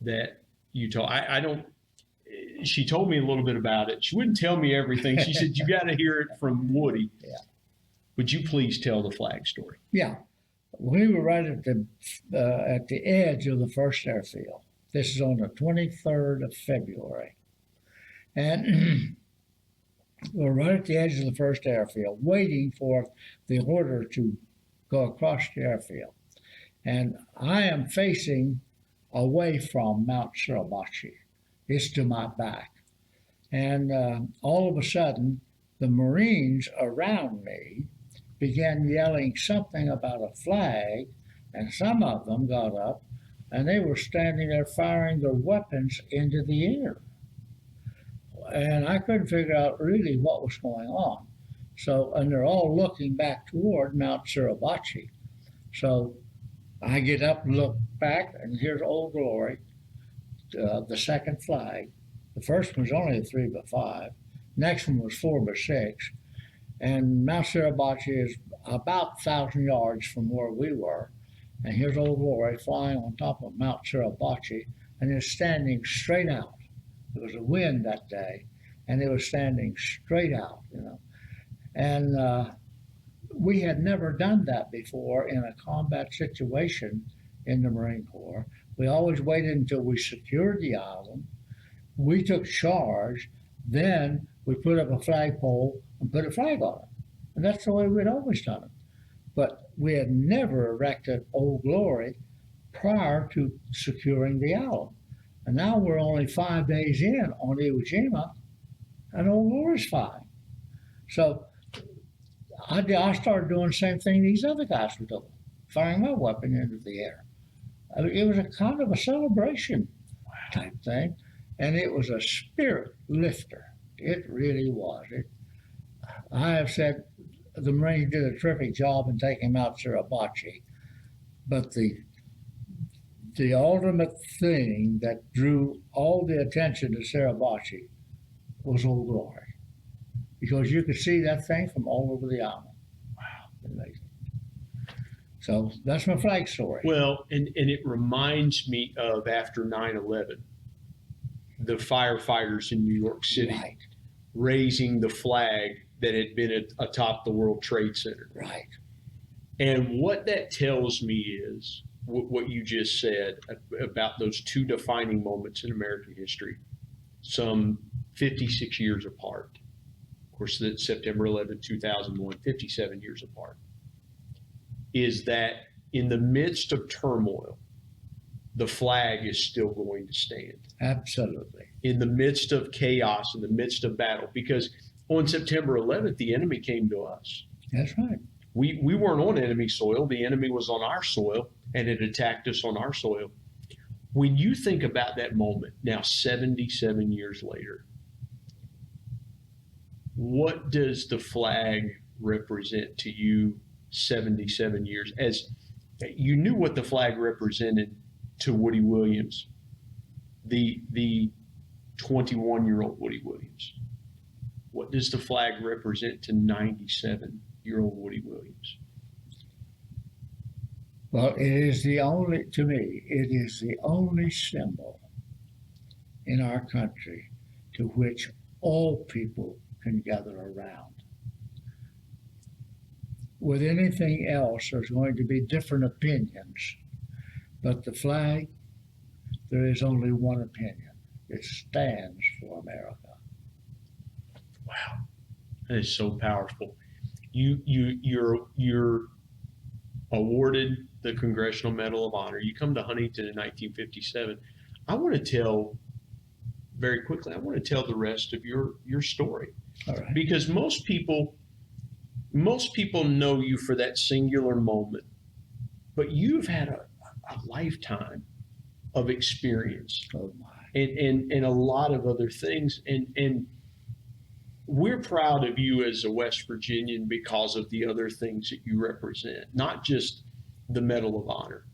that you told? I don't. She told me a little bit about it. She wouldn't tell me everything. She said, you got to hear it from Woody. Yeah. Would you please tell the flag story? Yeah. We were right at the edge of the first airfield. This is on the 23rd of February. And we're right at the edge of the first airfield, waiting for the order to go across the airfield. And I am facing away from Mount Suribachi. It's to my back. And all of a sudden, the Marines around me began yelling something about a flag, and some of them got up, and they were standing there firing their weapons into the air. And I couldn't figure out really what was going on. So, and they're all looking back toward Mount Suribachi. So I get up and look back, and here's Old Glory, the second flag. The first one was only a 3x5. Next one was 4x6. And Mount Suribachi is about 1,000 yards from where we were. And here's Old Glory flying on top of Mount Suribachi, and it's standing straight out. There was a wind that day, and it was standing straight out, And we had never done that before in a combat situation in the Marine Corps. We always waited until we secured the island. We took charge, then we put up a flagpole and put a flag on it. And that's the way we'd always done it. But we had never erected Old Glory prior to securing the island. And now we're only 5 days in on Iwo Jima, and Old Glory's flying. So I started doing the same thing these other guys were doing, firing my weapon into the air. I mean, it was a kind of a celebration type thing, and it was a spirit lifter. It really was. I have said the Marines did a terrific job in taking Mount Suribachi, but the ultimate thing that drew all the attention to Suribachi was Old Glory, because you could see that thing from all over the island. Wow. Amazing. So that's my flag story. Well, and it reminds me of after 9/11, the firefighters in New York City raising the flag that had been atop the World Trade Center. Right. And what that tells me is what you just said about those two defining moments in American history, some 56 years apart. Of course, that's September 11, 2001, 57 years apart, is that in the midst of turmoil, the flag is still going to stand. Absolutely. In the midst of chaos, in the midst of battle, because on September 11th, the enemy came to us. That's right. We weren't on enemy soil. The enemy was on our soil and it attacked us on our soil. When you think about that moment, now 77 years later, what does the flag represent to you 77 years? As you knew what the flag represented to Woody Williams, the 21-year-old Woody Williams. What does the flag represent to 97-year-old Woody Williams? Well, to me, it is the only symbol in our country to which all people can gather around. With anything else, there's going to be different opinions, but the flag, there is only one opinion. It stands for America. Wow, that is so powerful. You're awarded the Congressional Medal of Honor. You come to Huntington in 1957. I want to tell the rest of your story. All right. Because most people know you for that singular moment, but you've had a lifetime of experience. Oh my. And a lot of other things. And we're proud of you as a West Virginian because of the other things that you represent, not just the Medal of Honor,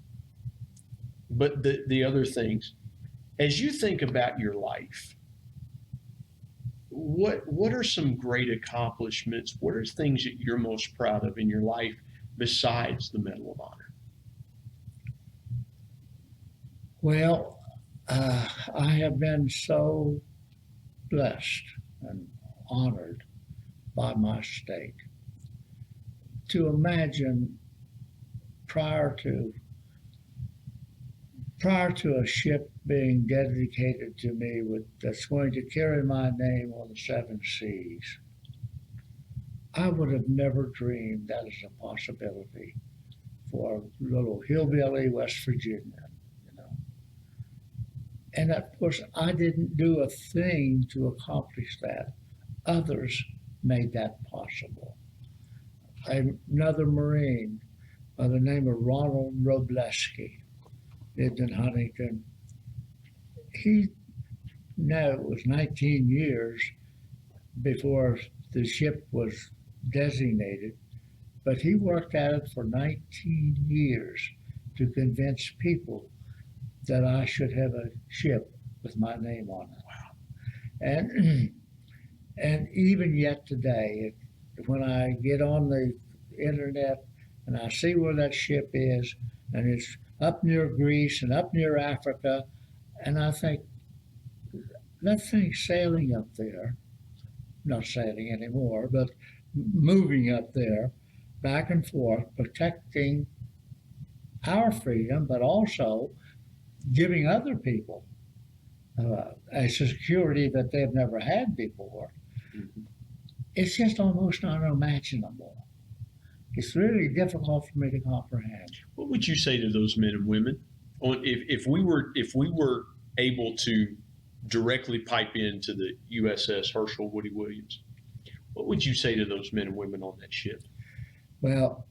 but the other things. As you think about your life, what are some great accomplishments? What are things that you're most proud of in your life besides the Medal of Honor? Well, I have been so blessed and honored by my state to imagine prior to a ship being dedicated to me that's going to carry my name on the 7 seas. I would have never dreamed that is a possibility for a little hillbilly West Virginia, you know. And of course, I didn't do a thing to accomplish that. Others made that possible. Another Marine by the name of Ronald Robleski lived in Huntington. It was 19 years before the ship was designated, but he worked at it for 19 years to convince people that I should have a ship with my name on it. Wow. And even yet today, when I get on the internet and I see where that ship is, and it's up near Greece and up near Africa, and I think, that thing's sailing up there, not sailing anymore, but moving up there, back and forth, protecting our freedom, but also giving other people a security that they've never had before. Mm-hmm. It's just almost unimaginable. It's really difficult for me to comprehend. What would you say to those men and women? If we were able to directly pipe into the USS Hershel Woody Williams, what would you say to those men and women on that ship? Well,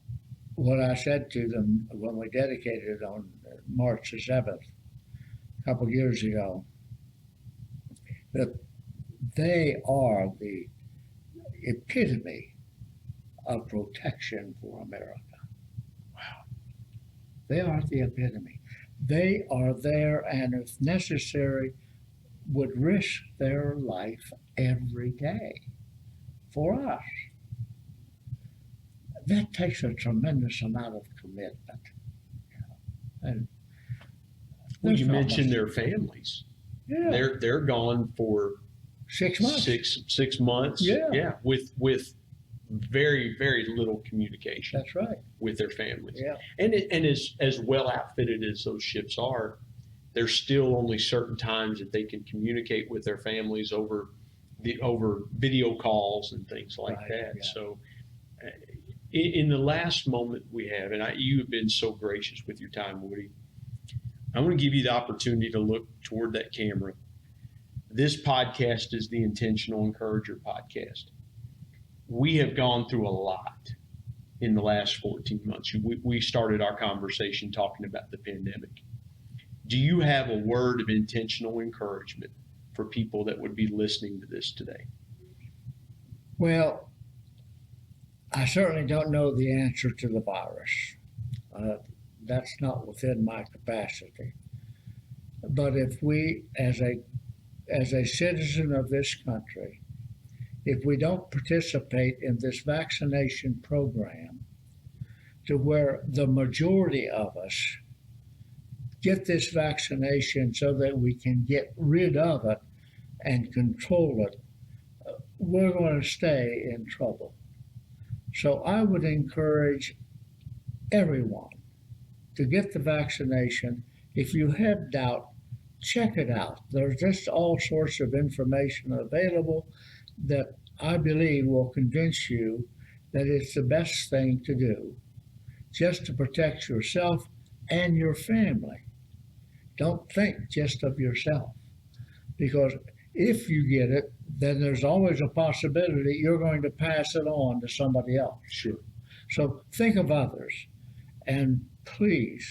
what I said to them when we dedicated it on March the 7th, a couple of years ago, that they are the epitome of protection for America. Wow. They are the epitome. They are there, and if necessary, would risk their life every day for us. That takes a tremendous amount of commitment. And well, you mentioned their families. Yeah. They're gone for 6 months. 6 months. Yeah. With very, very little communication. That's right. With their families. Yeah. And as well outfitted as those ships are, there's still only certain times that they can communicate with their families over video calls and things like that. Yeah. So in the last moment we have, and you have been so gracious with your time, Woody, I want to give you the opportunity to look toward that camera. This podcast is the Intentional Encourager podcast. We have gone through a lot in the last 14 months. We started our conversation talking about the pandemic. Do you have a word of intentional encouragement for people that would be listening to this today? Well, I certainly don't know the answer to the virus. That's not within my capacity. But if we, as a citizen of this country, if we don't participate in this vaccination program to where the majority of us get this vaccination so that we can get rid of it and control it, we're going to stay in trouble. So I would encourage everyone to get the vaccination. If you have doubt, check it out. There's just all sorts of information available that I believe will convince you that it's the best thing to do, just to protect yourself and your family. Don't think just of yourself, because if you get it, then there's always a possibility you're going to pass it on to somebody else. Sure. So think of others, and please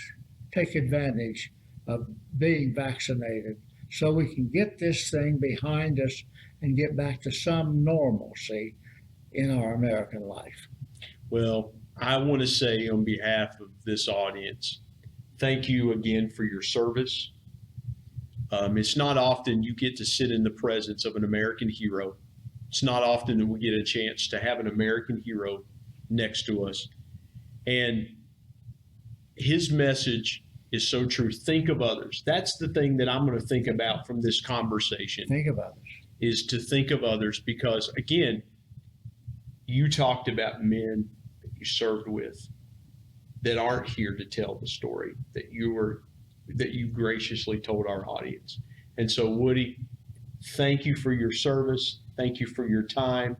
take advantage of being vaccinated so we can get this thing behind us and get back to some normalcy in our American life. Well, I want to say on behalf of this audience, thank you again for your service. It's not often you get to sit in the presence of an American hero. It's not often that we get a chance to have an American hero next to us. And his message is so true. Think of others. That's the thing that I'm going to think about from this conversation. Think of others. Is to think of others, because again, you talked about men that you served with that aren't here to tell the story that you graciously told our audience. And so, Woody, thank you for your service. Thank you for your time.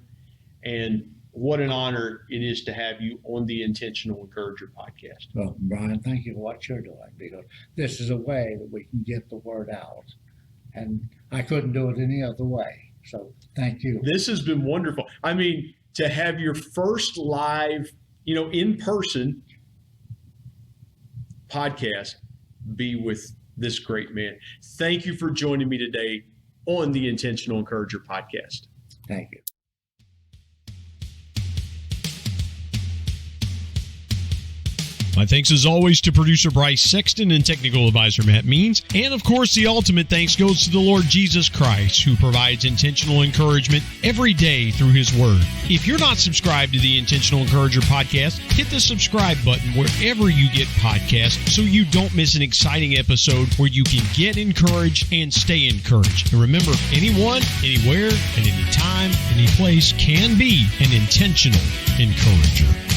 And what an honor it is to have you on the Intentional Encourager podcast. Well, Brian, thank you for what you're doing, because this is a way that we can get the word out. And I couldn't do it any other way. So thank you. This has been wonderful. I mean, to have your first live, in person podcast be with this great man. Thank you for joining me today on the Intentional Encourager podcast. Thank you. My thanks as always to producer Bryce Sexton and technical advisor Matt Means. And of course, the ultimate thanks goes to the Lord Jesus Christ, who provides intentional encouragement every day through his word. If you're not subscribed to the Intentional Encourager podcast, hit the subscribe button wherever you get podcasts so you don't miss an exciting episode where you can get encouraged and stay encouraged. And remember, anyone, anywhere, at any time, any place can be an intentional encourager.